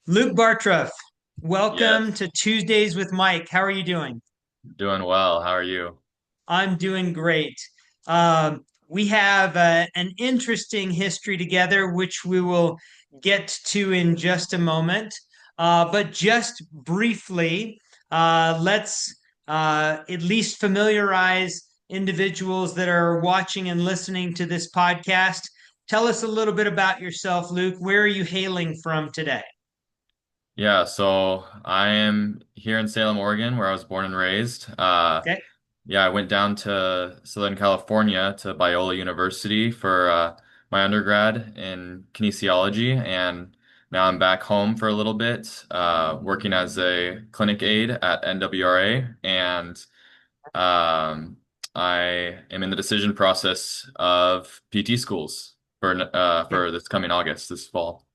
Luke Bartruff, welcome Yes, to Tuesdays with Mike. How are you doing? doing well. How are you? I'm doing great. We have an interesting history together, which we will get to in just a moment. But just briefly, let's at least familiarize individuals that are watching and listening to this podcast. Tell us a little bit about yourself, Luke. Where are you hailing from today? Yeah, so I am here in Salem, Oregon, where I was born and raised. Okay. Yeah, I went down to Southern California to Biola University for my undergrad in kinesiology, and now I'm back home for a little bit, working as a clinic aide at NWRA, and um, I am in the decision process of PT schools for this coming August, this fall.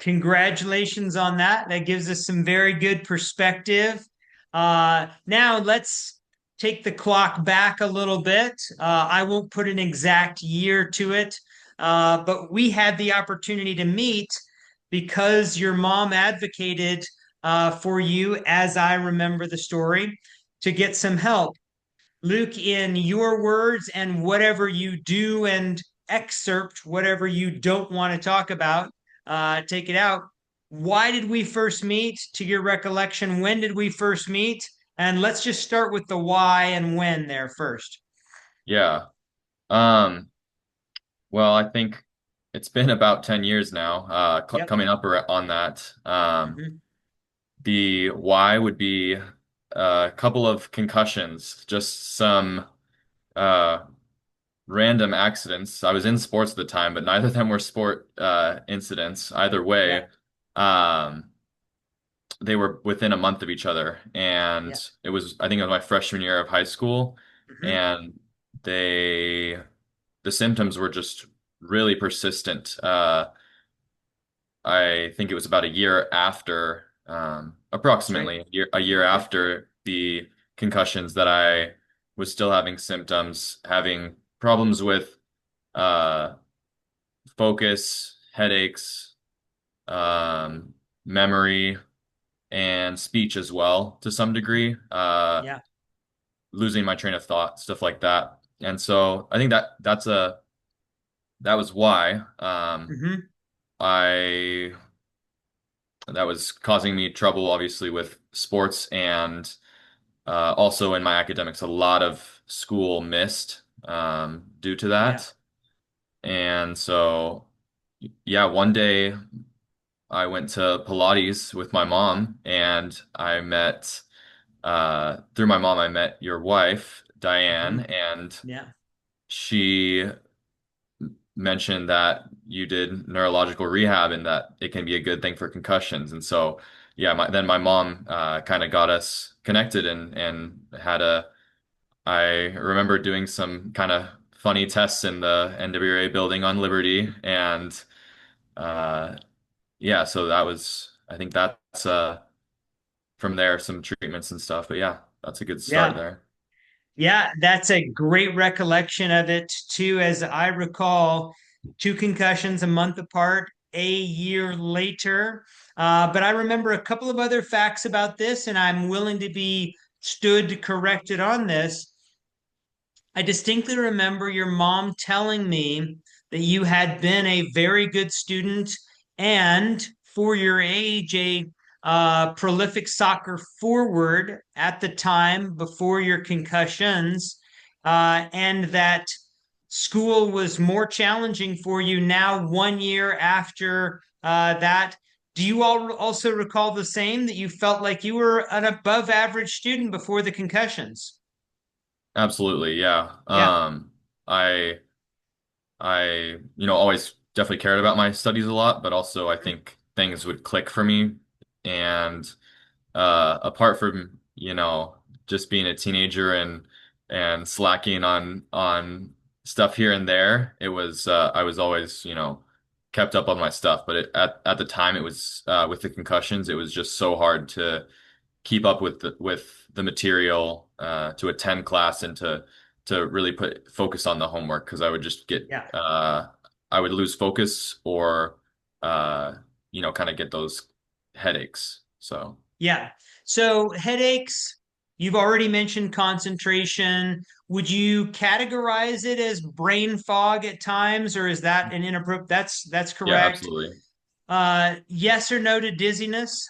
Congratulations on that. That gives us some very good perspective. Now let's take the clock back a little bit. I won't put an exact year to it, but we had the opportunity to meet because your mom advocated for you, as I remember the story, to get some help. Luke, in your words and whatever you do and excerpt whatever you don't want to talk about, take it out. Why did we first meet? To your recollection, when did we first meet? And let's just start with the why and when there first. Yeah. Um, well, I think it's been about 10 years now, Yep. coming up on that. Mhm. The why would be a couple of concussions, just some uh, random accidents. I was in sports at the time, but neither of them were sport incidents. Either Yeah. way, um, they were within a month of each other. Yeah. And I think it was my freshman year of high school. Mhm. And they, the symptoms were just really persistent. I think it was about a year after, That's right. approximately a year Yep. after the concussions that I was still having symptoms, having problems with uh, focus, headaches, memory, and speech as well to some degree, Yeah. losing my train of thought, stuff like that. And so I think that was why Hmm. I that was causing me trouble, obviously, with sports and also in my academics. A lot of school missed due to Yeah. that. And so, yeah, one day I went to Pilates with my mom, and through my mom, I met your wife, Diane, Hmm. and Yeah. she mentioned that you did neurological rehab and that it can be a good thing for concussions. And so, yeah, then my mom kind of got us connected and I remember doing some kind of funny tests in the NWA building on Liberty. And uh, yeah, so I think that's from there, some treatments and stuff. But yeah, that's a good start Yeah. there. Yeah, that's a great recollection of it too. As I recall, two concussions a month apart, a year later. But I remember a couple of other facts about this, and I'm willing to be stood corrected on this. I distinctly remember your mom telling me that you had been a very good student and, for your age, a prolific soccer forward at the time before your concussions, and that school was more challenging for you now, 1 year after that. Do you all also recall the same, that you felt like you were an above average student before the concussions? Absolutely, yeah. Yeah. I always definitely cared about my studies a lot, but also I think things would click for me. And apart from, just being a teenager and slacking on stuff here and there, I was always, kept up on my stuff. But at the time, it was with the concussions, it was just so hard to keep up with the material, to attend class and to really put focus on the homework because I would just get Yeah. I would lose focus or kind of get those. headaches. So Yeah. So headaches, you've already mentioned concentration. Would you categorize it as brain fog at times, or is that an inappropriate? That's yeah, correct. absolutely. Yes or no to dizziness?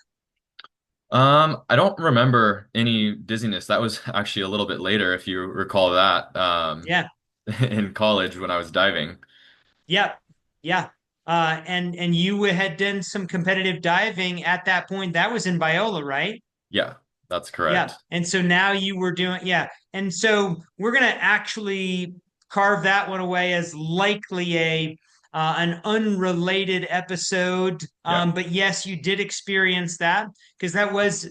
I don't remember any dizziness. That was actually a little bit later, if you recall that, Yeah. in college when I was diving. Yeah. Yeah. And you had done some competitive diving at that point. That was in Biola, right? Yeah, that's Yeah. correct. And so now you were doing, yeah. And so we're going to actually carve that one away as likely an unrelated episode. Yeah. But yes, you did experience that because that was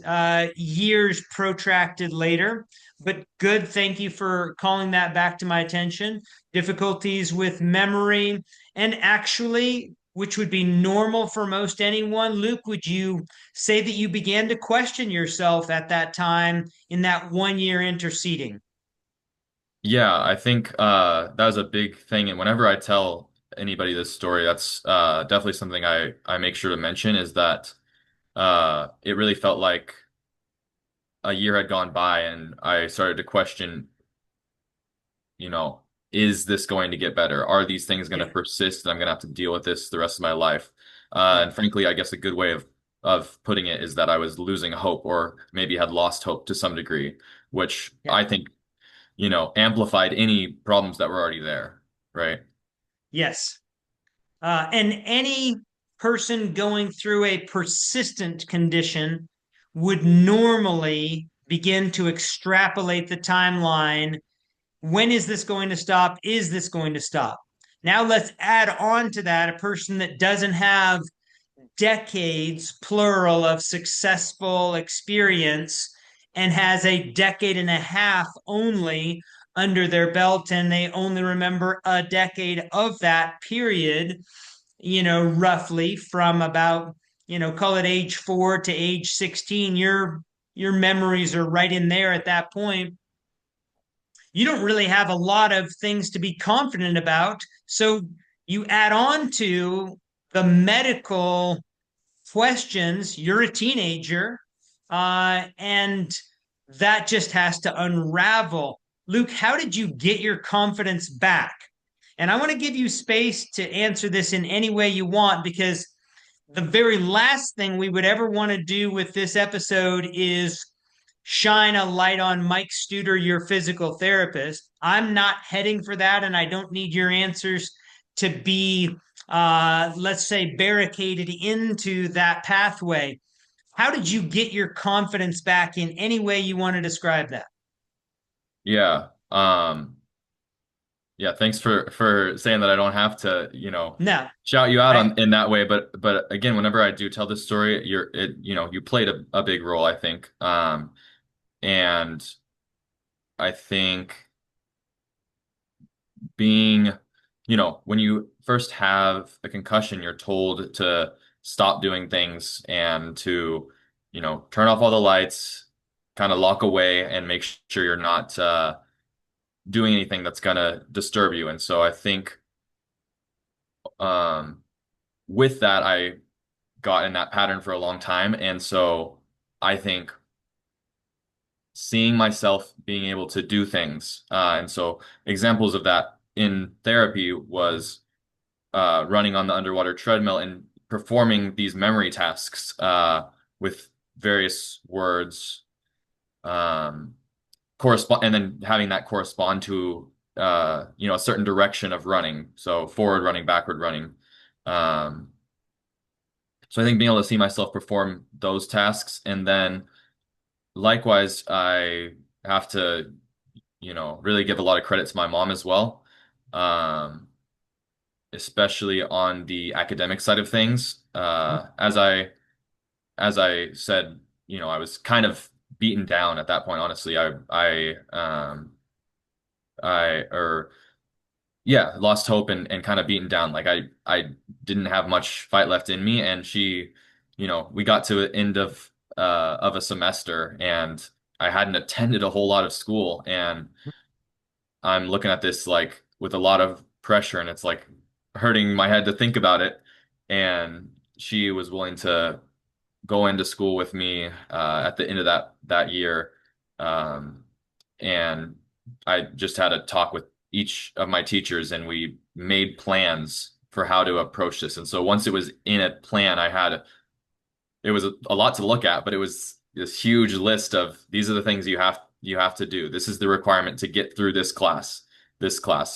years protracted later. But good. Thank you for calling that back to my attention. Difficulties with memory and actually, which would be normal for most anyone. Luke, would you say that you began to question yourself at that time in that 1 year interceding? Yeah, I think that was a big thing. And whenever I tell anybody this story, that's definitely something I make sure to mention is that it really felt like a year had gone by and I started to question, you know, is this going to get better? Are these things going to Yeah, persist and I'm going to have to deal with this the rest of my life? yeah, And frankly, I guess a good way of putting it is that I was losing hope or maybe had lost hope to some degree, which yeah, I think, amplified any problems that were already there, right? yes. And any person going through a persistent condition would normally begin to extrapolate the timeline. When is this going to stop? Is this going to stop? Now let's add on to that a person that doesn't have decades, plural, of successful experience and has a decade and a half only under their belt, and they only remember a decade of that period, roughly from about, call it age 4 to age 16. Your memories are right in there at that point. You don't really have a lot of things to be confident about. So you add on to the medical questions. You're a teenager, and that just has to unravel. Luke, how did you get your confidence back? And I want to give you space to answer this in any way you want, because the very last thing we would ever want to do with this episode is shine a light on Mike Studer, your physical therapist. I'm not heading for that, and I don't need your answers to be, let's say, barricaded into that pathway. How did you get your confidence back in any way you want to describe that? Yeah. Yeah, thanks for saying that I don't have to, No, shout you out I, on in that way, but again, whenever I do tell this story, you played a big role, I think. And I think being, when you first have a concussion, you're told to stop doing things and to, turn off all the lights, kind of lock away and make sure you're not doing anything that's gonna disturb you. And so I think um with that, I got in that pattern for a long time. And so I think seeing myself being able to do things, and so examples of that in therapy was running on the underwater treadmill and performing these memory tasks with various words, um, correspond, and then having that correspond to a certain direction of running. So forward running, backward running. Um, So I think being able to see myself perform those tasks, and then likewise, I have to, really give a lot of credit to my mom as well, um, especially on the academic side of things. As I said, I was kind of beaten down at that point. Honestly, or yeah, lost hope and kind of beaten down. Like I didn't have much fight left in me, and she, we got to the end of a semester, and I hadn't attended a whole lot of school, and I'm looking at this like with a lot of pressure, and it's like hurting my head to think about it. And she was willing to go into school with me at the end of that year. Um, and I just had a talk with each of my teachers, and we made plans for how to approach this. And so once it was in a plan, it was a lot to look at, but it was this huge list of these are the things you have to do. This is the requirement to get through this class,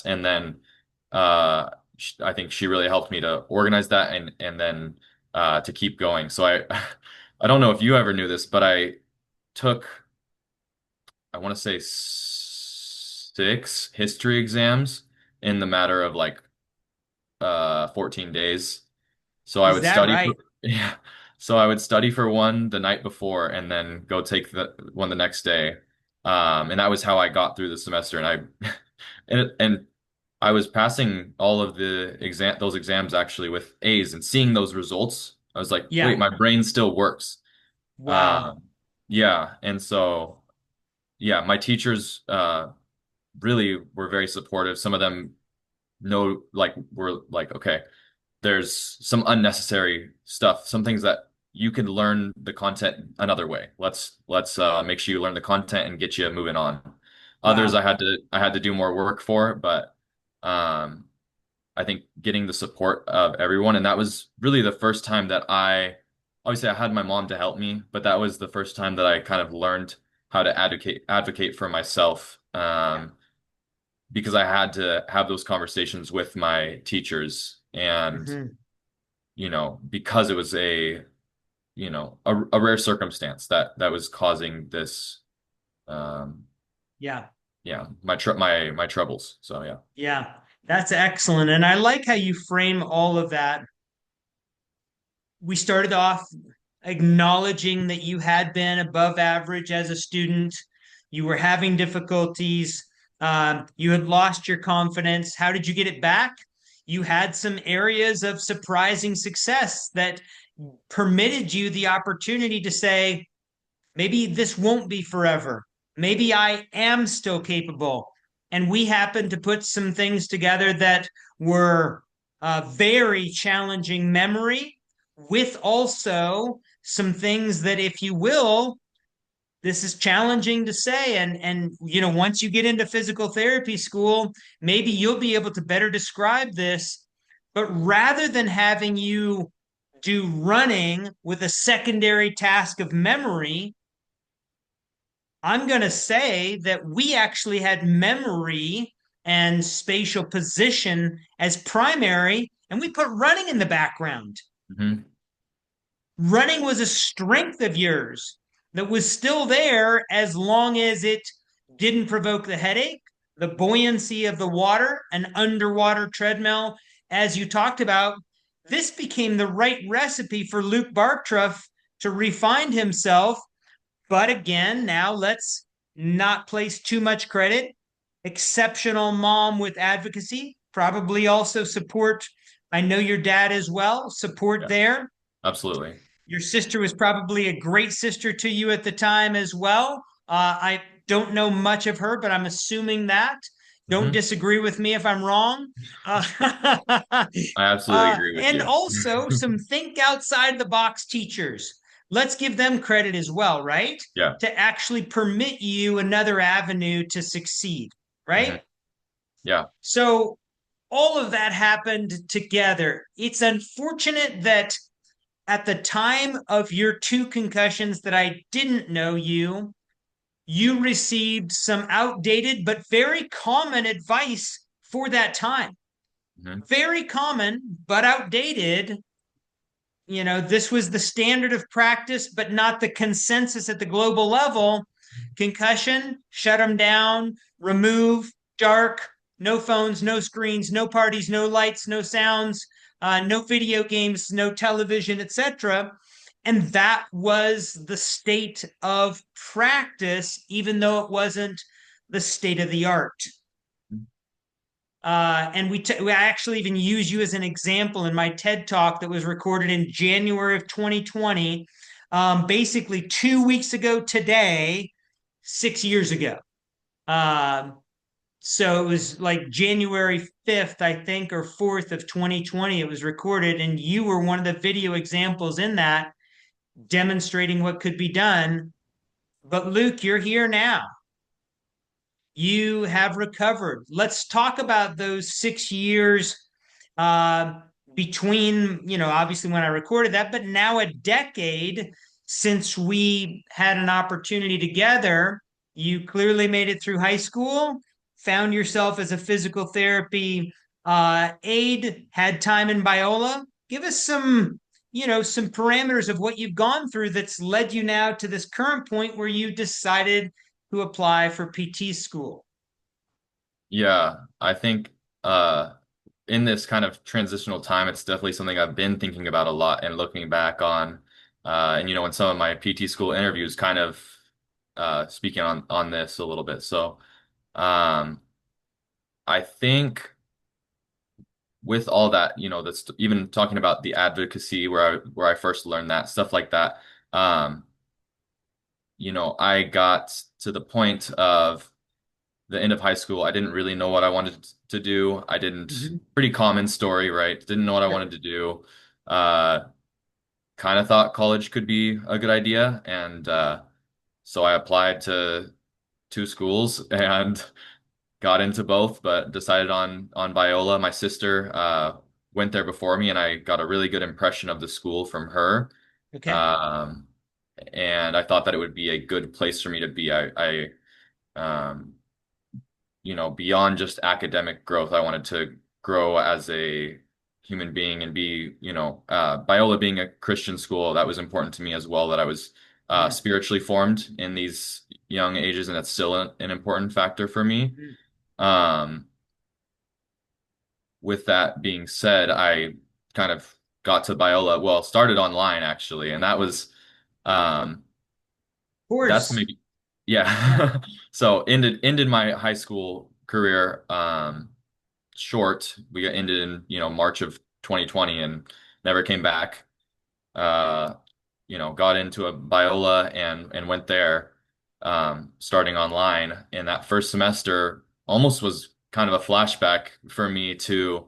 and then I think she really helped me to organize that and then to keep going. So I I don't know if you ever knew this, but I took I want to say 6 history exams in the matter of like 14 days. So I Is would that study for right? yeah. So I would study for one the night before and then go take the one the next day. And that was how I got through the semester. And I and I was passing all of the those exams actually with A's, and seeing those results, I was like, wait, Yeah. my brain still works. Wow. Um, yeah, and so yeah, my teachers really were very supportive. Some of them know like were like, okay, there's some unnecessary stuff, some things that you can learn the content another way. Let's make sure you learn the content and get you moving on. Others Wow. I had to do more work for, but um I think getting the support of everyone, and that was really the first time that obviously I had my mom to help me, but that was the first time that I kind of learned how to advocate for myself. Yeah. Because I had to have those conversations with my teachers, and Hmm. because it was a rare circumstance that was causing this, um, Yeah. yeah, my troubles. So yeah. Yeah. That's excellent. And I like how you frame all of that. We started off acknowledging that you had been above average as a student, you were having difficulties, you had lost your confidence. How did you get it back? You had some areas of surprising success that permitted you the opportunity to say, maybe this won't be forever. Maybe I am still capable. And we happened to put some things together that were very challenging memory with also some things that, if you will, this is challenging to say, and once you get into physical therapy school, maybe you'll be able to better describe this. But rather than having you do running with a secondary task of memory, I'm going to say that we actually had memory and spatial position as primary, and we put running in the background. Hmm. Running was a strength of yours that was still there as long as it didn't provoke the headache, the buoyancy of the water, an underwater treadmill, as you talked about. This became the right recipe for Luke Bartruff to refine himself. But again, now let's not place too much credit. Exceptional mom with advocacy, probably also support. I know your dad as well, support Yeah, there. absolutely. Your sister was probably a great sister to you at the time as well. I don't know much of her, but I'm assuming that. Don't Hmm. disagree with me if I'm wrong. I absolutely agree with And you. also some think outside the box teachers. Let's give them credit as well, right? Yeah. To actually permit you another avenue to succeed, Hmm. right? Yeah. So all of that happened together. It's unfortunate that at the time of your two concussions that I didn't know you, you received some outdated but very common advice for that time. Hmm. Very common, but outdated. This was the standard of practice, but not the consensus at the global level. Concussion, shut them down, remove, dark, no phones, no screens, no parties, no lights, no sounds, no video games, no television, etc. And that was the state of practice, even though it wasn't the state of the art. And we actually even use you as an example in my TED talk that was recorded in January of 2020, basically 2 weeks ago today, 6 years ago. Um, so it was like January 5th, I think, or 4th of 2020, it was recorded. And you were one of the video examples in that. demonstrating what could be done. But Luke, you're here now. You have recovered. Let's talk about those 6 years uh, between, obviously when I recorded that, but now a decade since we had an opportunity together. You clearly made it through high school, found yourself as a physical therapy aide, had time in Biola. Give us some parameters of what you've gone through that's led you now to this current point where you decided to apply for PT school. Yeah, I think uh in this kind of transitional time, it's definitely something I've been thinking about a lot and looking back on. And in some of my PT school interviews, kind of speaking on this a little bit. So um I think with all that, that's even talking about the advocacy where I first learned that, stuff like that. Um, I got to the point of the end of high school. I didn't really know what I wanted to do. I didn't, Mhm. pretty common story, right? Didn't know what I Sure. wanted to do. Uh, kind of thought college could be a good idea. And so I applied to two schools and got into both, but decided on Biola. My sister went there before me, and I got a really good impression of the school from her. Okay. Um, and I thought that it would be a good place for me to be. Um, beyond just academic growth, I wanted to grow as a human being and be, Biola being a Christian school, that was important to me as well, that I was Yeah. spiritually formed in these young ages, and that's still an important factor for me. Mhm. Um, with that being said, I kind of got to Biola, well, started online actually, and that was um Of that's course. maybe Yeah. yeah. So ended my high school career short. We got ended in, March of 2020 and never came back. Uh, got into a Biola and went there starting online, and that first semester almost was kind of a flashback for me to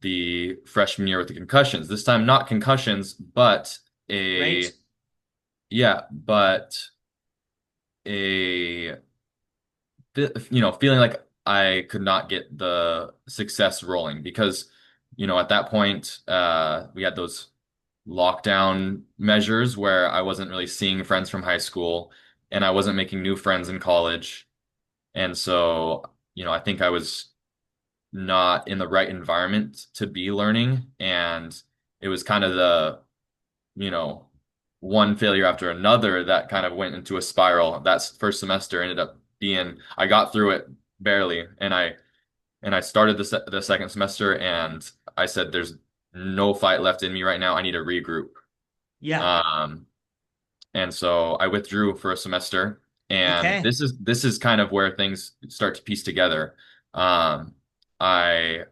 the freshman year with the concussions. This time, not concussions, but Right. a yeah, but a feeling like I could not get the success rolling because, at that point, we had those lockdown measures where I wasn't really seeing friends from high school and I wasn't making new friends in college. And so, I think I was not in the right environment to be learning. And it was kind of the, you know, one failure after another that kind of went into a spiral. That first semester ended up being, I got through it barely. And I started the second semester and I said, there's no fight left in me right now. I need to regroup. Yeah. Um, and so I withdrew for a semester. And Okay. this is kind of where things start to piece together. I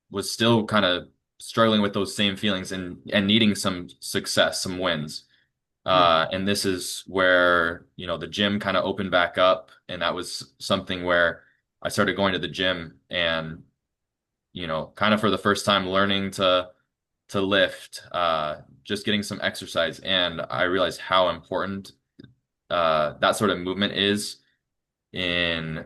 was still kind of struggling with those same feelings and needing some success, some wins. Mm. And this is where, the gym kind of opened back up, and that was something where I started going to the gym and, kind of for the first time learning to lift, just getting some exercise. And I realized how important that sort of movement is in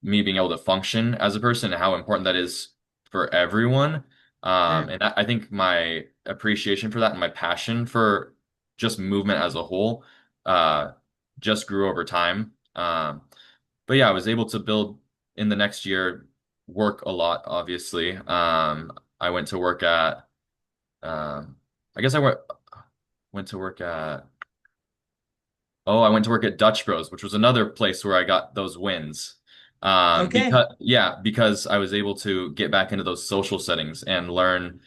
me being able to function as a person and how important that is for everyone. Sure. And I think my appreciation for that and my passion for just movement as a whole uh, just grew over time. But yeah, I was able to build in the next year, work a lot, obviously. I went to work at, I guess went to work at Oh, I went to work at Dutch Bros, which was another place where I got those wins. Okay. Because I was able to get back into those social settings and learn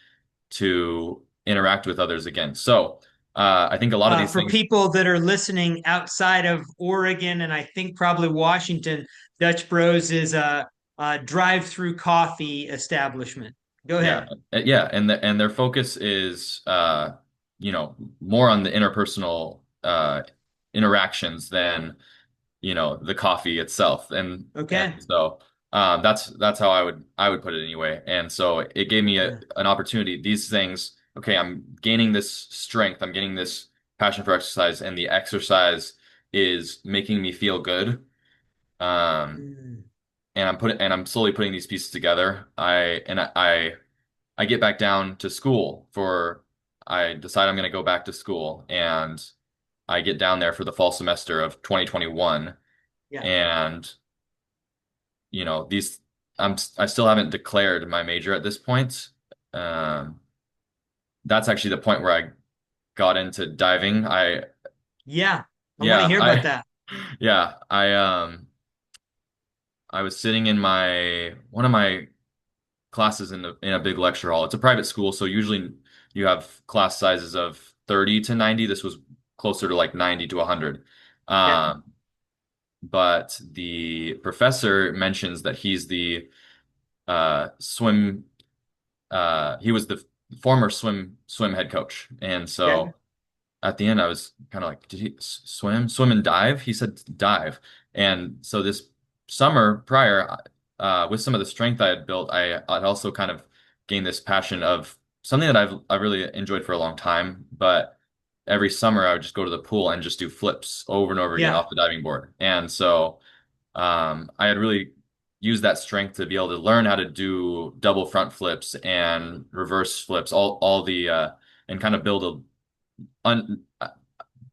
to interact with others again. So, I think a lot of these For things, people that are listening outside of Oregon and I think probably Washington, Dutch Bros is a drive-through coffee establishment. Go yeah, ahead. yeah, and their focus is, more on the interpersonal interactions than the coffee itself. And Okay. so that's how I would put it anyway. And so it gave me Yeah. an opportunity. These things okay, I'm gaining this strength, I'm getting this passion for exercise, and the exercise is making me feel good. Um, Mm. and I'm slowly putting these pieces together. I get back down to school for I decide I'm going to go back to school, and I get down there for the fall semester of 2021, Yeah. and these I still haven't declared my major at this point. Um, that's actually the point where I got into diving. Yeah. I want to Yeah, hear about I that. yeah, I was sitting in my one of my classes in a big lecture hall. It's a private school, so usually you have class sizes of 30 to 90. This was closer to like 90 to 100. Okay. Um, but the professor mentions that he's the swim he was the former swim head coach. And Okay. so at the end, I was kind of like, did he swim and dive? He said dive. And so this summer prior, with some of the strength I had built, I'd also kind of gained this passion of something that I've really enjoyed for a long time. But every summer, I would just go to the pool and just do flips over and over again Yeah. off the diving board. And so I had really used that strength to be able to learn how to do double front flips and reverse flips, all the and kind of build un,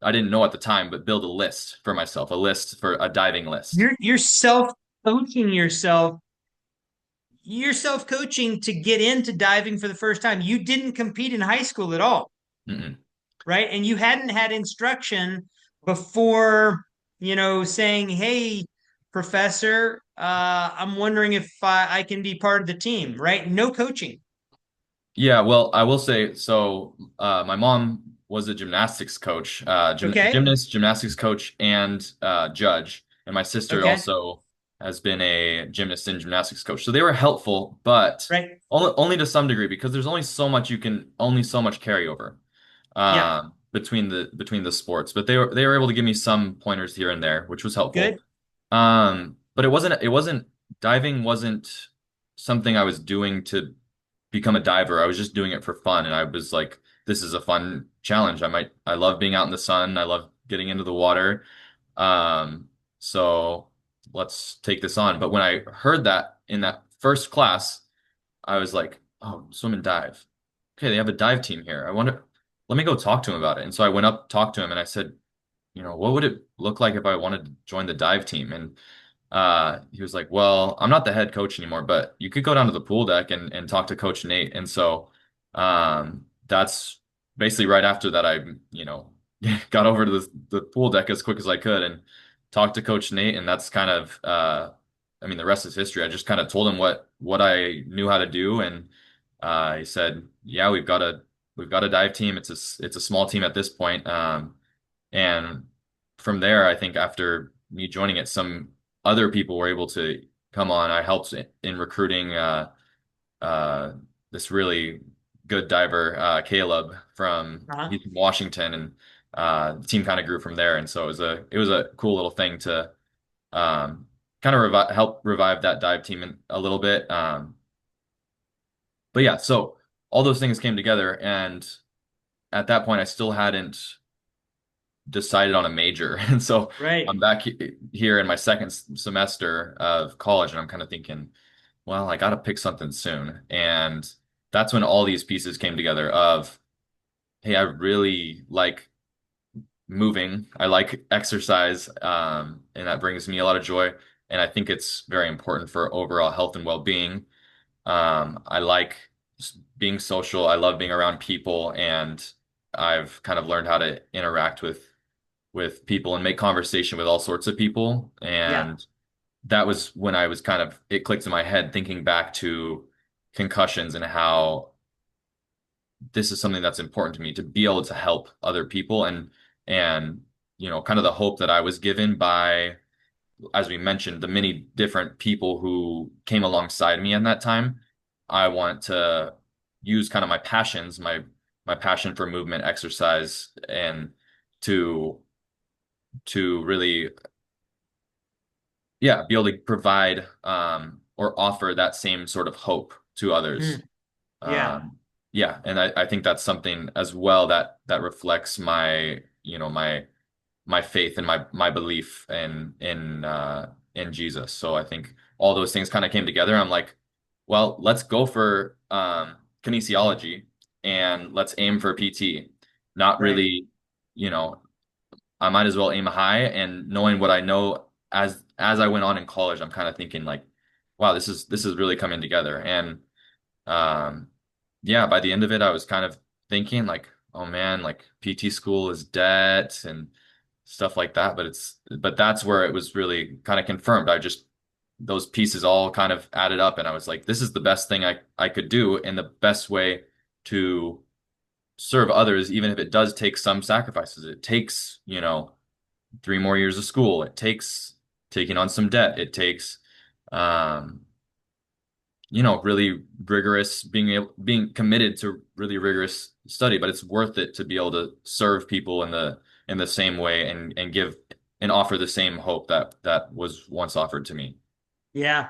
I didn't know at the time, but build a list for myself, a list for a diving list. You're self coaching yourself. You're self coaching to get into diving for the first time. You didn't compete in high school at all, Mm-mm. right? And you hadn't had instruction before, saying, "Hey, professor, I'm wondering if I can be part of the team," right? No coaching. Yeah, well, I will say so. My mom was a gymnastics coach, Okay. gymnastics coach, and judge, and my sister Okay. also has been a gymnast and gymnastics coach. So they were helpful, but Right. only to some degree because there's only so much only so much carryover Yeah. between the sports. But they were able to give me some pointers here and there, which was helpful. Good. But it wasn't diving wasn't something I was doing to become a diver. I was just doing it for fun, and I was like, this is a fun challenge. I love being out in the sun. I love getting into the water. Um, so let's take this on. But when I heard that in that first class, I was like, oh, swim and dive. Okay, they have a dive team here. Let me go talk to him about it. And so I went up, talked to him, and I said, what would it look like if I wanted to join the dive team? And he was like, well, I'm not the head coach anymore, but you could go down to the pool deck and talk to Coach Nate. And so that's basically right after that, got over to the pool deck as quick as I could and talked to Coach Nate. And that's kind of, I mean, the rest is history. I just kind of told him what I knew how to do. And he said, yeah, we've got a dive team. It's a small team at this point. And from there, I think after me joining it, some other people were able to come on. I helped in recruiting uh, this really good diver, Caleb Uh-huh. he's from Washington, and the team kind of grew from there. And so it was a cool little thing to kind of help revive that dive team a little bit. But yeah, so all those things came together, and at that point, I still hadn't decided on a major. And so I'm Right. back here in my second semester of college, and I'm kind of thinking, well, I got to pick something soon. And that's when all these pieces came together of, hey, I really like moving. I like exercise, and that brings me a lot of joy. And I think it's very important for overall health and well-being. I like being social. I love being around people, and I've kind of learned how to interact with people and make conversation with all sorts of people. Yeah. And that was when I was kind of, it clicked in my head thinking back to concussions and how this is something that's important to me to be able to help other people and kind of the hope that I was given by, as we mentioned, the many different people who came alongside me in that time. I want to use kind of my passions, my passion for movement, exercise, and to really, yeah, be able to provide or offer that same sort of hope to others. Mm. Yeah. yeah, and I think that's something as well that reflects my, you know, my faith and my belief in Jesus. So I think all those things kind of came together. I'm like, well, let's go for kinesiology and let's aim for PT. Not Right. really, you know, I might as well aim high. And knowing what I know as I went on in college, I'm kind of thinking like, wow, this is really coming together. And um, yeah, by the end of it, I was kind of thinking like, oh man, like PT school is debt and stuff like that. But that's where it was really kind of confirmed. I just those pieces all kind of added up, and I was like, this is the best thing I could do, and the best way to serve others, even if it does take some sacrifices. It takes, 3 more years of school. It takes taking on some debt. It takes, um, really rigorous, being committed to really rigorous study, but it's worth it to be able to serve people in the same way and give and offer the same hope that was once offered to me. Yeah,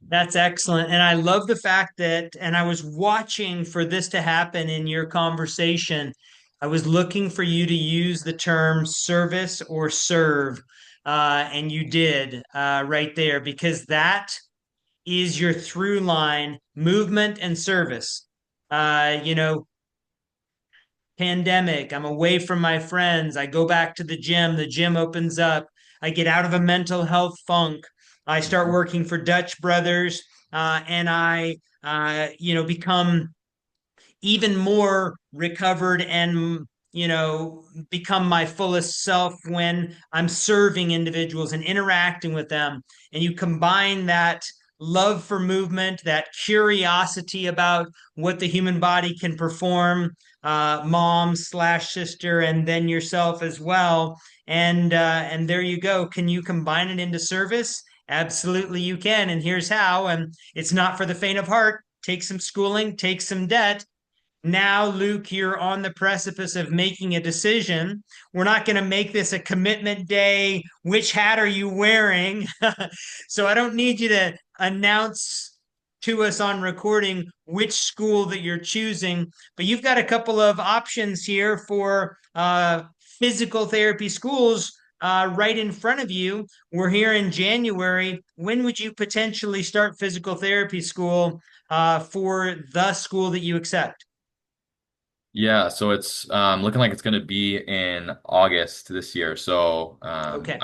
that's excellent. And I love the fact that, and I was watching for this to happen in your conversation. I was looking for you to use the term service or serve. And you did right there, because that is your through line: movement and service. You know, pandemic, I'm away from my friends. I go back to the gym opens up. I get out of a mental health funk. I start working for Dutch Brothers, and I become even more recovered and become my fullest self when I'm serving individuals and interacting with them. And you combine that love for movement, that curiosity about what the human body can perform, mom slash sister, and then yourself as well. And there you go. Can you combine it into service? Absolutely, you can. And here's how. And it's not for the faint of heart. Take some schooling, take some debt. Now, Luke, you're on the precipice of making a decision. We're not going to make this a commitment day. Which hat are you wearing? So I don't need you to announce to us on recording which school that you're choosing, but you've got a couple of options here for physical therapy schools right in front of you. We're here in January. When would you potentially start physical therapy school for the school that you accept? Yeah, so it's looking like it's going to be in August this year. So Okay.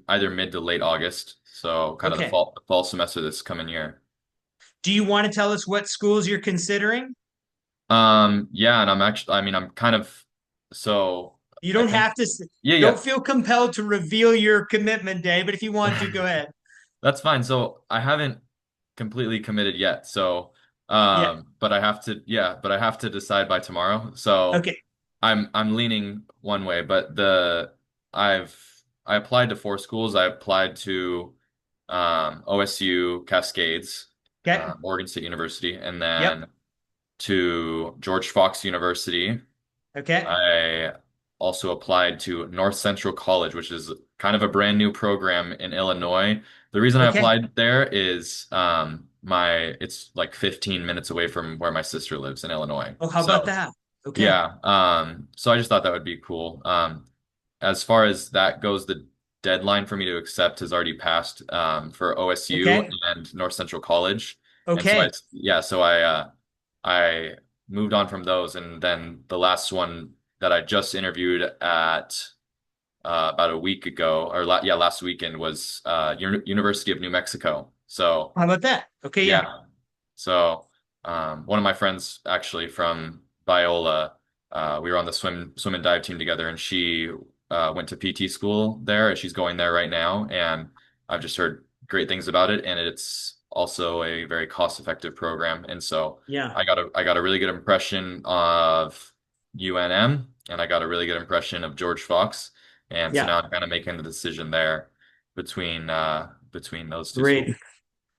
either mid to late August. So kind of the Okay. fall semester this coming year. Do you want to tell us what schools you're considering? Yeah, and I'm actually, I mean, I'm kind of, so You I don't think, have to, yeah, don't yeah. feel compelled to reveal your commitment day, but if you want to, go ahead. That's fine. So I haven't completely committed yet. So, Yeah. but I have to decide by tomorrow. So Okay. I'm leaning one way, but I've I applied to 4 schools. I applied to OSU Cascades, Okay. Oregon State University, and Yep. then to George Fox University. Okay. I also applied to North Central College, which is kind of a brand new program in Illinois. The reason I Okay. applied there is my it's like 15 minutes away from where my sister lives in Illinois. Oh, how about So that? Okay. yeah, so I just thought that would be cool. As far as that goes, the deadline for me to accept has already passed for OSU Okay. and North Central College. And so Okay. I moved on from those, and then the last one that I just interviewed at about a week ago, or last weekend was University of New Mexico. So How about that? Okay. Yeah. yeah, so one of my friends actually from Biola, we were on the swim and dive team together, and she went to PT school there, and she's going there right now, and I've just heard great things about it, and it's also a very cost-effective program, and so Yeah. I got a really good impression of UNM, and I got a really good impression of George Fox, and so Yeah. now I'm kind of making the decision there between those 2 schools. Great.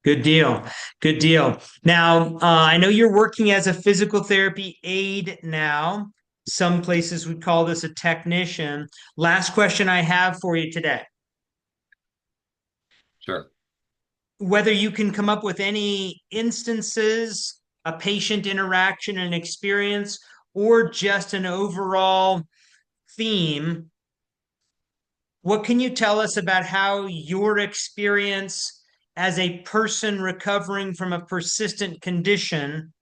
Good deal. Good deal. Now, I know you're working as a physical therapy aide now. Some places would call this a technician. Last question I have for you today: Sure. whether you can come up with any instances a patient interaction and experience, or just an overall theme, what can you tell us about how your experience as a person recovering from a persistent condition,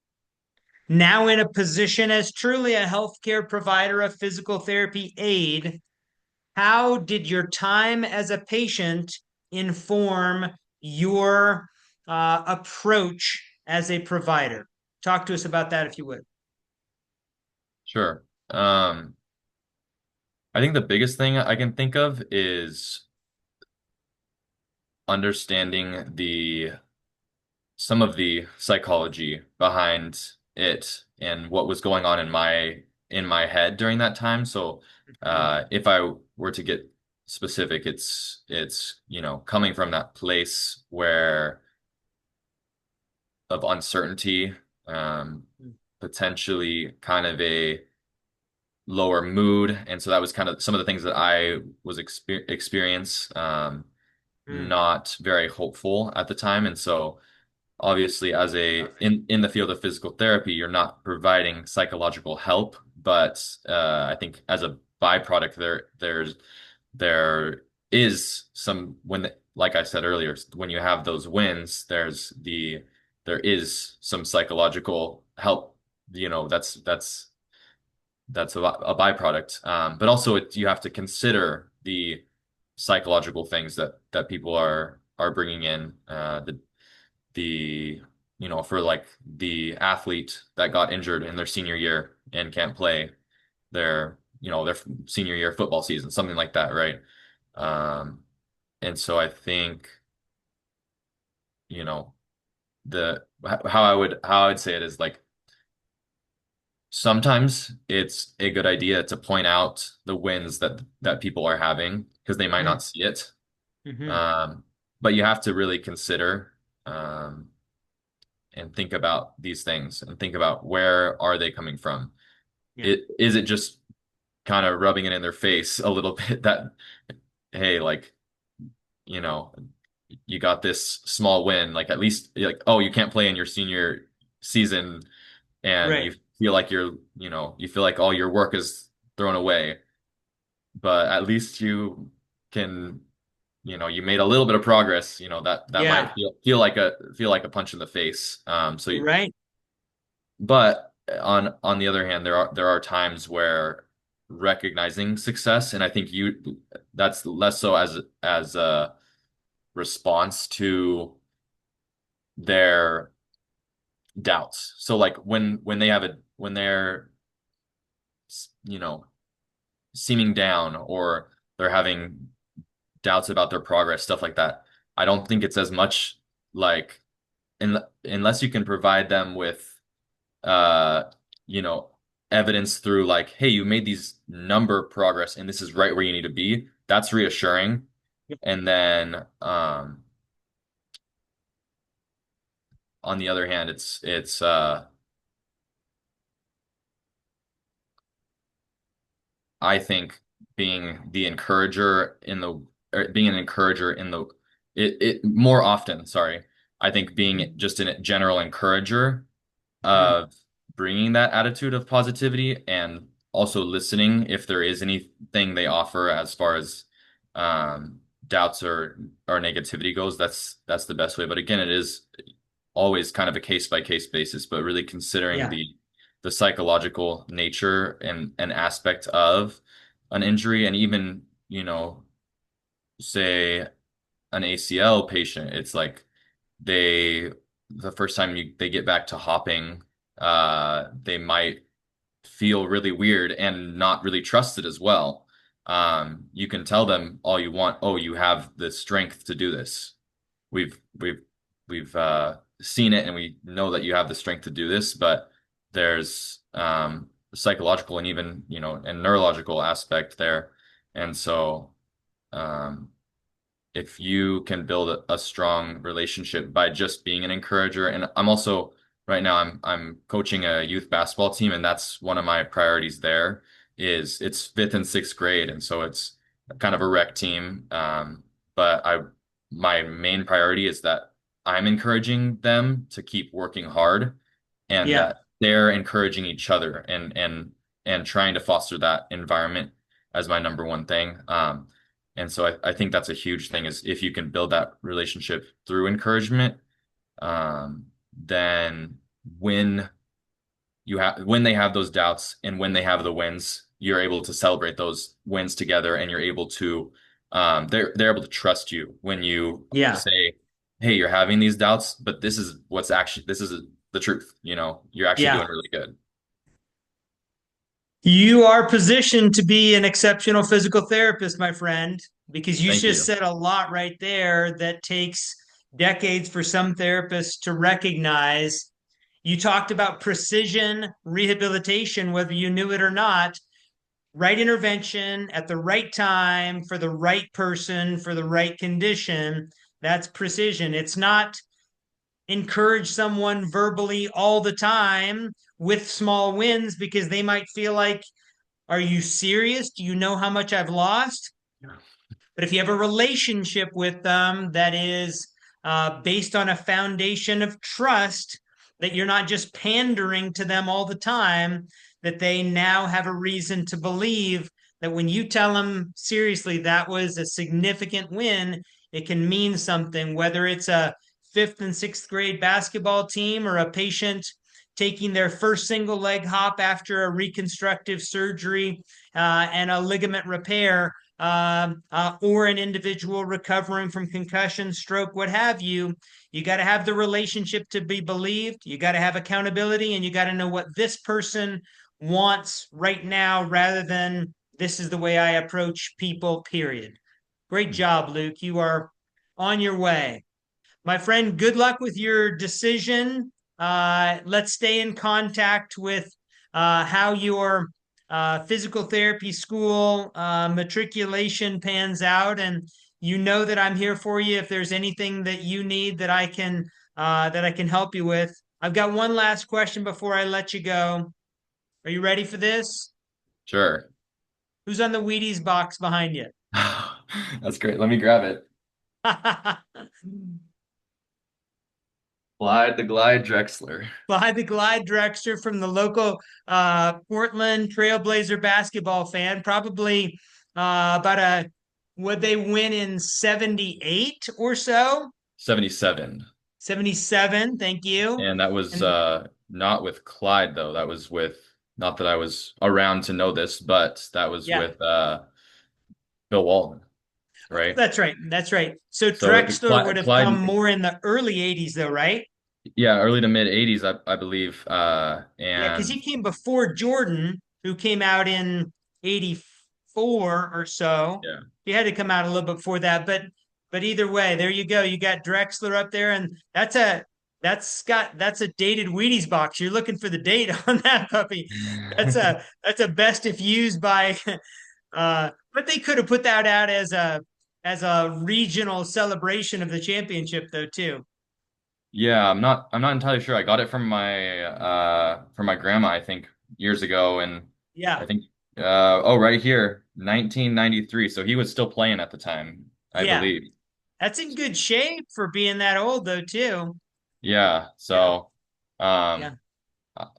now in a position as truly a healthcare provider, a physical therapy aide, how did your time as a patient inform your approach as a provider? Talk to us about that if you would. Sure. I think the biggest thing I can think of is understanding the some of the psychology behind it and what was going on in my head during that time. So, Mm, if I were to get specific, it's coming from that place where of uncertainty, um, mm, potentially kind of a lower mood, and so that was kind of some of the things that I was experience, mm, not very hopeful at the time, and so obviously as a in the field of physical therapy, you're not providing psychological help, but I think as a byproduct there is some like I said earlier, when you have those wins, there is some psychological help, that's a byproduct. But also you have to consider the psychological things that people are bringing in. The for like the athlete that got injured in their senior year and can't play their senior year football season, something like that, right? Um, and so I think, you know, the how I would say it is like sometimes it's a good idea to point out the wins that people are having because they might mm, not see it. mhm. Um, but you have to really consider and think about these things and think about where are they coming from. Yeah, Is it just kind of rubbing it in their face a little bit that, hey, like, you know, you got this small win, like at least like, oh, you can't play in your senior season and right. you feel like you feel like all your work is thrown away, but at least you can, you made a little bit of progress, that might Yeah, feel like a punch in the face. right. But on the other hand, there are times where recognizing success, and I think that's less so as a response to their doubts. So like when they're you know seeming down or they're having doubts about their progress, stuff like that. I don't think it's as much like unless you can provide them with uh, you know, evidence through like, hey, you made these number progress and this is right where you need to be. That's reassuring. And then on the other hand, it's I think being an encourager in the it more often, sorry. I think being just a general encourager Mhm. of bringing that attitude of positivity and also listening if there is anything they offer as far as doubts or negativity goes. That's the best way. But again, it is always kind of a case by case basis, but really considering Yeah. the psychological nature and an aspect of an injury, and even say an ACL patient, it's like they the first time they get back to hopping, they might feel really weird and not really trusted as well. You can tell them all you want, oh, you have the strength to do this. We've we've we've seen it and we know that you have the strength to do this, but there's psychological and even, and neurological aspect there. And so um if you can build a strong relationship by just being an encourager. And I'm also right now I'm coaching a youth basketball team, and that's one of my priorities there is it's fifth and sixth grade, and so it's kind of a rec team. But my main priority is that I'm encouraging them to keep working hard and Yeah. that they're encouraging each other and trying to foster that environment as my number one thing. And so I think that's a huge thing is if you can build that relationship through encouragement, then when when they have those doubts and when they have the wins, you're able to celebrate those wins together and you're able to they're able to trust you when you Yeah. say, hey, you're having these doubts, but this is the truth, you're actually Yeah. doing really good. You are positioned to be an exceptional physical therapist, my friend, because you Thank just you. said a lot right there that takes decades for some therapists to recognize. You talked about precision rehabilitation, whether you knew it or not, right intervention at the right time for the right person for the right condition. That's precision. It's not encourage someone verbally all the time with small wins because they might feel like, are you serious? Do you know how much I've lost? But if you have a relationship with them that is based on a foundation of trust, that you're not just pandering to them all the time, that they now have a reason to believe that when you tell them seriously that was a significant win, it can mean something, whether it's a fifth and sixth grade basketball team or a patient taking their first single leg hop after a reconstructive surgery and a ligament repair, or an individual recovering from concussion, stroke, what have you. You got to have the relationship to be believed. You got to have accountability, and you got to know what this person wants right now rather than this is the way I approach people, period. Great job, Luke. You are on your way. My friend, good luck with your decision. Let's stay in contact with how your physical therapy school matriculation pans out, and you know that I'm here for you if there's anything that you need that I can help you with. I've got one last question before I let you go. Are you ready for this? Sure. Who's on the Wheaties box behind you? That's great. Let me grab it. Glide the Glide Drexler. By the Glide Drexler from the local Portland Trailblazer basketball fan. Probably about a, would they win in 78 or so? 77. 77, thank you. And that was And not with Clyde though. That was with not that I was around to know this, but that was yeah, with Bill Walton, right? that's right. That's right. So So Drexler would have come Clyde, more in the early 80s, though, right? yeah, early to mid 80s, I believe. Yeah, because And he came before Jordan, who came out in 84 or so. yeah. He had to come out a little bit before that, but either way, there you go. You got Drexler up there, and that's a dated Wheaties box. You're looking for the date on that puppy. That's a best if used by but they could have put that out as a regional celebration of the championship though too. Yeah, I'm not entirely sure. I got it from my grandma, I think, years ago, and I Yeah. think oh, right here, 1993. So he was still playing at the time, I Yeah. believe. That's in good shape for being that old though too. Yeah. Yeah. So um Yeah.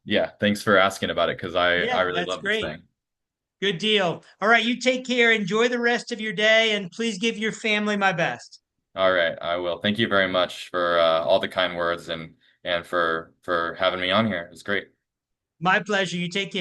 yeah, thanks for asking about it because I Yeah, really that's love this great. thing. Good deal. All right, you take care. Enjoy the rest of your day and please give your family my best. All right, I will. Thank you very much for all the kind words and for having me on here. It's great. My pleasure. You take care.